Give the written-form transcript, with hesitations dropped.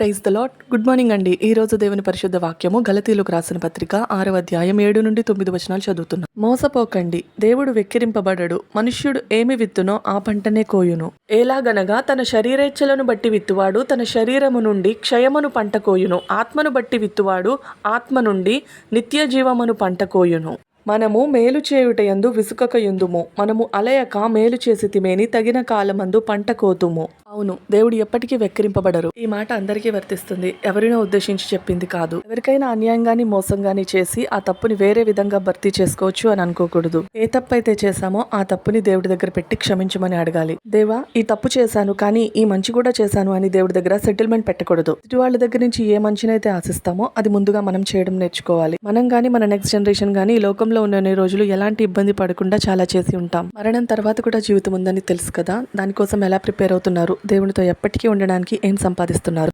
Praise the lord. Good morning అండి. ఈ రోజు దేవుని పరిశుద్ధ వాక్యము గలతీయులకు రాసిన పత్రిక 6వ అధ్యాయం 7 నుండి 9 వచనాలు చదువుతున్నాం. మోసపోకండి, దేవుడు వెక్కిరింపబడడు. మనుష్యుడు ఏమి విత్తునో ఆ పంటనే కోయును. ఎలాగనగా తన శరీరేచ్ఛలను బట్టి విత్తువాడు తన శరీరము నుండి క్షయమును పంట కోయును. ఆత్మను బట్టి విత్తువాడు ఆత్మ నుండి నిత్య జీవమును పంట కోయును. మనము మేలు చేయుటయందు విసుకక యుందుము. మనము అలయక మేలు చేసి తిమేని తగిన కాలమందు పంట కోతుము. అవును, దేవుడు ఎప్పటికీ వెక్కిరింపబడరు. ఈ మాట అందరికీ వర్తిస్తుంది. ఎవరినో ఉద్దేశించి చెప్పింది కాదు. ఎవరికైనా అన్యాయంగాని మోసంగాని చేసి ఆ తప్పుని వేరే విధంగా భర్తీ చేసుకోవచ్చు అని అనుకోకూడదు. ఏ తప్పు అయితే చేశామో ఆ తప్పుని దేవుడి దగ్గర పెట్టి క్షమించమని అడగాలి. దేవా, ఈ తప్పు చేశాను కానీ ఈ మంచి కూడా చేశాను అని దేవుడి దగ్గర సెటిల్మెంట్ పెట్టకూడదు. ఇటు వాళ్ళ దగ్గర నుంచి ఏ మంచినైతే ఆశిస్తామో అది ముందుగా మనం చేయడం నేర్చుకోవాలి. మనం గానీ మన నెక్స్ట్ జనరేషన్ గానీ ఈ లోకంలో ఉన్న రోజులు ఎలాంటి ఇబ్బంది పడకుండా చాలా చేసి ఉంటాం. మరణం తర్వాత కూడా జీవితం ఉందని తెలుసు కదా. దానికోసం ఎలా ప్రిపేర్ అవుతున్నారు? దేవునితో ఎప్పటికీ ఉండడానికి ఏం సంపాదిస్తున్నారు?